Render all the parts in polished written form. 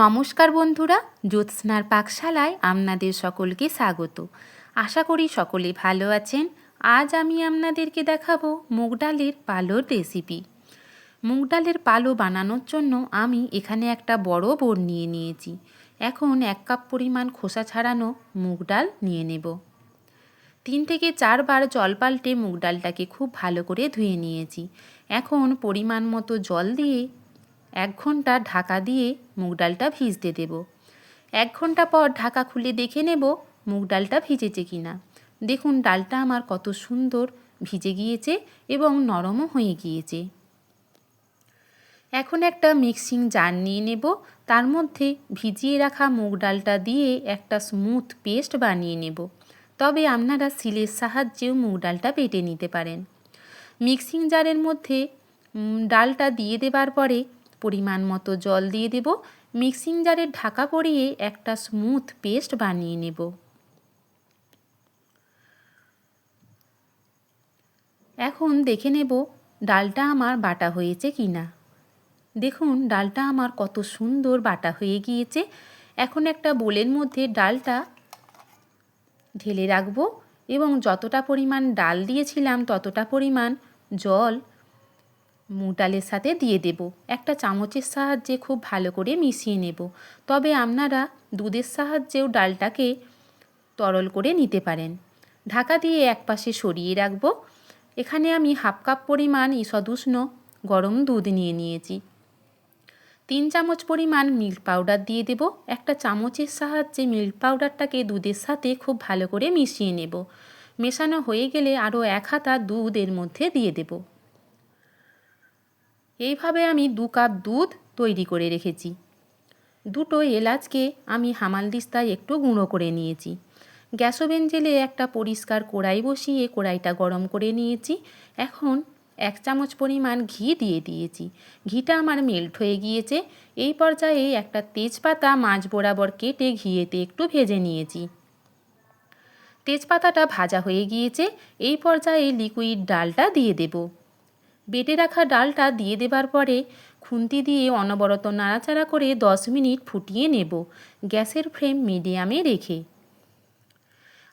নমস্কার বন্ধুরা, জ্যোৎস্নার পাকশালায় আপনাদের সকলকে স্বাগত। আশা করি সকলে ভালো আছেন। আজ আমি আপনাদেরকে দেখাবো মুগ ডালের পালোর রেসিপি। মুগ ডালের পালো বানানোর জন্য আমি এখানে একটা বড় বোল নিয়ে নিয়েছি। এখন 1 কাপ পরিমাণ খোসা ছাড়ানো মুগ ডাল নিয়ে নেব। 3 থেকে 4 বার জল পাল্টে মুগ ডালটাকে খুব ভালো করে ধুয়ে নিয়েছি। এখন পরিমাণ মতো জল দিয়ে 1 ঘন্টা ঢাকা দিয়ে মুগ ডালটা ভিজতে দেব। 1 ঘন্টা পর ঢাকা খুলে দেখে নেব মুগ ডালটা ভিজেছে কিনা। দেখুন ডালটা আমার কত সুন্দর ভিজে গিয়েছে এবং নরমও হয়ে গিয়েছে। এখন একটা মিক্সিং জার নিয়ে নেব। তার মধ্যে ভিজিয়ে রাখা মুগ ডালটা দিয়ে একটা স্মুথ পেস্ট বানিয়ে নেব। তবে আপনারা শিলের সাহায্যেও মুগ ডালটা বেটে নিতে পারেন। মিক্সিং জারের মধ্যে ডালটা দিয়ে দেবার পরে পরিমাণ মতো জল দিয়ে দেব। মিক্সিং জারের ঢাকা পরিয়ে একটা স্মুথ পেস্ট বানিয়ে নেব। এখন দেখে নেব ডালটা আমার বাটা হয়েছে কিনা। দেখুন ডালটা আমার কত সুন্দর বাটা হয়ে গিয়েছে। এখন একটা বোলের মধ্যে ডালটা ঢেলে রাখব এবং যতটা পরিমাণ ডাল দিয়েছিলাম ততটা পরিমাণ জল মুগ ডালের সাথে দিয়ে দেব। একটা চামচের সাহায্যে খুব ভালো করে মিশিয়ে নেব। তবে আপনারা দুধের সাহায্যেও ডালটাকে তরল করে নিতে পারেন। ঢাকা দিয়ে একপাশে সরিয়ে রাখব। এখানে আমি 1/2 কাপ পরিমাণ ঈষৎ উষ্ণ গরম দুধ নিয়ে নিয়েছি। 3 চামচ পরিমাণ মিল্ক পাউডার দিয়ে দেব। একটা চামচের সাহায্যে মিল্ক পাউডারটাকে দুধের সাথে খুব ভালো করে মিশিয়ে নেব। মেশানো হয়ে গেলে আরও 1 হাতা দুধ এর মধ্যে দিয়ে দেব। এইভাবে আমি 2 কাপ দুধ তৈরি করে রেখেছি। দুটো এলাচকে আমি হামালদিস্তায় একটু গুঁড়ো করে নিয়েছি। গ্যাস ওভেন জেলে একটা পরিষ্কার কড়াই বসিয়ে কড়াইটা গরম করে নিয়েছি। এখন 1 চামচ পরিমাণ ঘি দিয়ে দিয়েছি। ঘিটা আমার মেল্ট হয়ে গিয়েছে। এই পর্যায়ে একটা তেজপাতা মাঝ বরাবর কেটে ঘিয়েতে একটু ভেজে নিয়েছি। তেজপাতাটা ভাজা হয়ে গিয়েছে। এই পর্যায়ে লিকুইড ডালটা দিয়ে দেব। বেটে রাখা ডালটা দিয়ে দেবার পরে খুন্তি দিয়ে অনবরত নাড়াচাড়া করে 10 মিনিট ফুটিয়ে নেব, গ্যাসের ফ্লেম মিডিয়ামে রেখে।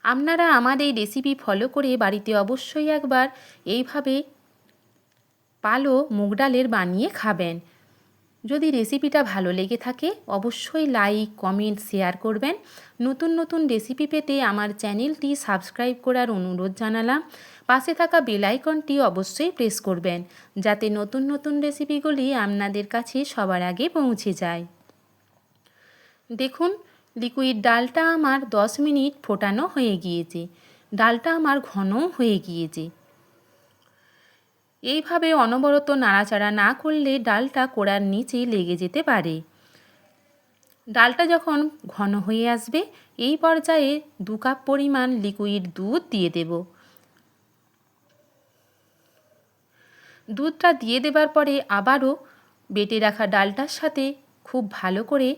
আপনারা আমার এই রেসিপি ফলো করে বাড়িতে অবশ্যই একবার এইভাবে পালো মুগ ডালের বানিয়ে খাবেন। যদি রেসিপিটা ভালো লেগে থাকে অবশ্যই লাইক, কমেন্ট, শেয়ার করবেন। নতুন নতুন রেসিপি পেতে আমার চ্যানেলটি সাবস্ক্রাইব করার অনুরোধ জানালাম। পাশে থাকা বেল আইকনটি অবশ্যই প্রেস করবেন যাতে নতুন নতুন রেসিপিগুলি আপনাদের কাছে সবার আগে পৌঁছে যায়। দেখুন লিকুইড ডালটা আমার 10 মিনিট ফোটানো হয়ে গিয়েছে। ডালটা আমার ঘনও হয়ে গিয়েছে। এইভাবে অনবরত নাড়াচাড়া না করলে ডালটা কড়ার নিচে লেগে যেতে পারে। ডালটা যখন ঘন হয়ে আসবে এই পর্যায়ে 2 কাপ পরিমাণ লিকুইড দুধ দিয়ে দেব। দুধটা দিয়ে দেবার পরে আবারও বেটে রাখা ডালটার সাথে খুব ভালো করে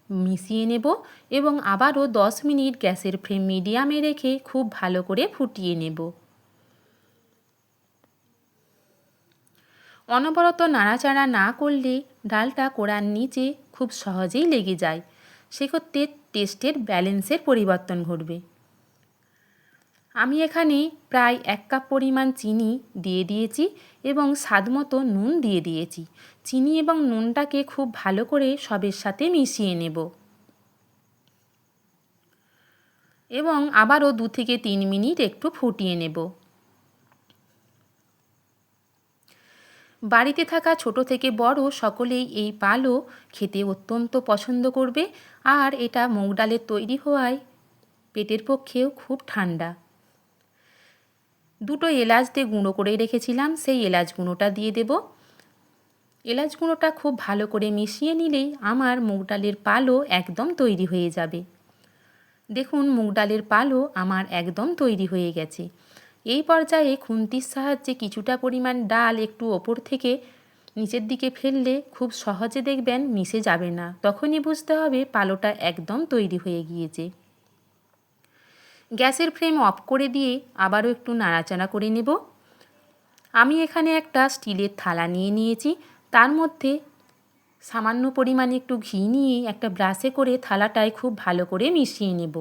মিশিয়ে নেব এবং আবারও 10 মিনিট গ্যাসের ফ্লেম মিডিয়ামে রেখে খুব ভালো করে ফুটিয়ে নেব। অনবরত নাড়াচাড়া না করলে ডালটা কড়ার নিচে খুব সহজেই লেগে যায়। সেক্ষেত্রে টেস্টের ব্যালেন্সের পরিবর্তন ঘটবে। আমি এখানে প্রায় 1 কাপ পরিমাণ চিনি দিয়ে দিয়েছি এবং স্বাদমতো নুন দিয়ে দিয়েছি। চিনি এবং নুনটাকে খুব ভালো করে সবের সাথে মিশিয়ে নেব এবং আবারও 2 থেকে 3 মিনিট একটু ফুটিয়ে নেব। বাড়িতে থাকা ছোট থেকে বড় সকলেই এই পালো খেতে অত্যন্ত পছন্দ করবে। আর এটা মুগ ডালের তৈরি হওয়ায় পেটের পক্ষেও খুব ঠান্ডা। 2টো এলাচ দিয়ে গুঁড়ো করে রেখেছিলাম, সেই এলাচ গুঁড়োটা দিয়ে দেব। এলাচ গুঁড়োটা খুব ভালো করে মিশিয়ে নিলেই আমার মুগ ডালের পালো একদম তৈরি হয়ে যাবে। দেখুন মুগ ডালের পালো আমার একদম তৈরি হয়ে গেছে। এই পর্যায়ে খুন্তির সাহায্যে কিছুটা পরিমাণ ডাল একটু ওপর থেকে নিচের দিকে ফেললে খুব সহজে দেখবেন মিশে যাবে না। তখনই বুঝতে হবে পালোটা একদম তৈরি হয়ে গিয়েছে। গ্যাসের ফ্লেম অফ করে দিয়ে আবারও একটু নাড়াচাড়া করে নেব। আমি এখানে একটা স্টিলের থালা নিয়ে নিয়েছি। তার মধ্যে সামান্য পরিমাণে একটু ঘি নিয়ে একটা ব্রাশে করে থালাটায় খুব ভালো করে মিশিয়ে নেব।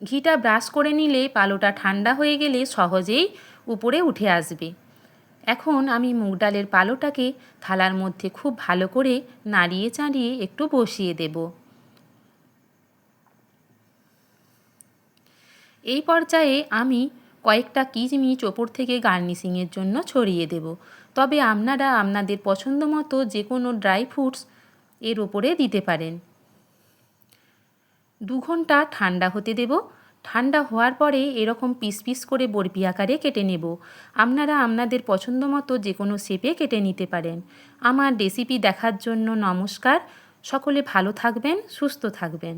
ঘিটা ব্রাশ করে নিলে পালোটা ঠান্ডা হয়ে গেলে সহজেই উপরে উঠে আসবে। এখন আমি মুগ ডালের পালোটাকে থালার মধ্যে খুব ভালো করে নাড়িয়ে চাড়িয়ে একটু বসিয়ে দেব। এই পর্যায়ে আমি কয়েকটা কিশমিশ ওপর থেকে গার্নিশিংয়ের জন্য ছড়িয়ে দেব। তবে আপনারা আপনাদের পছন্দ মতো যে কোনো ড্রাই ফ্রুটস এর ওপরে দিতে পারেন। 2 ঘন্টা ঠান্ডা হতে দেব। ঠান্ডা হওয়ার পরে এরকম পিস পিস করে বরফি আকারে কেটে নেব। আপনারা আপনাদের পছন্দ মতো যে কোনো শেপে কেটে নিতে পারেন। আমার রেসিপি দেখার জন্য নমস্কার। সকলে ভালো থাকবেন, সুস্থ থাকবেন।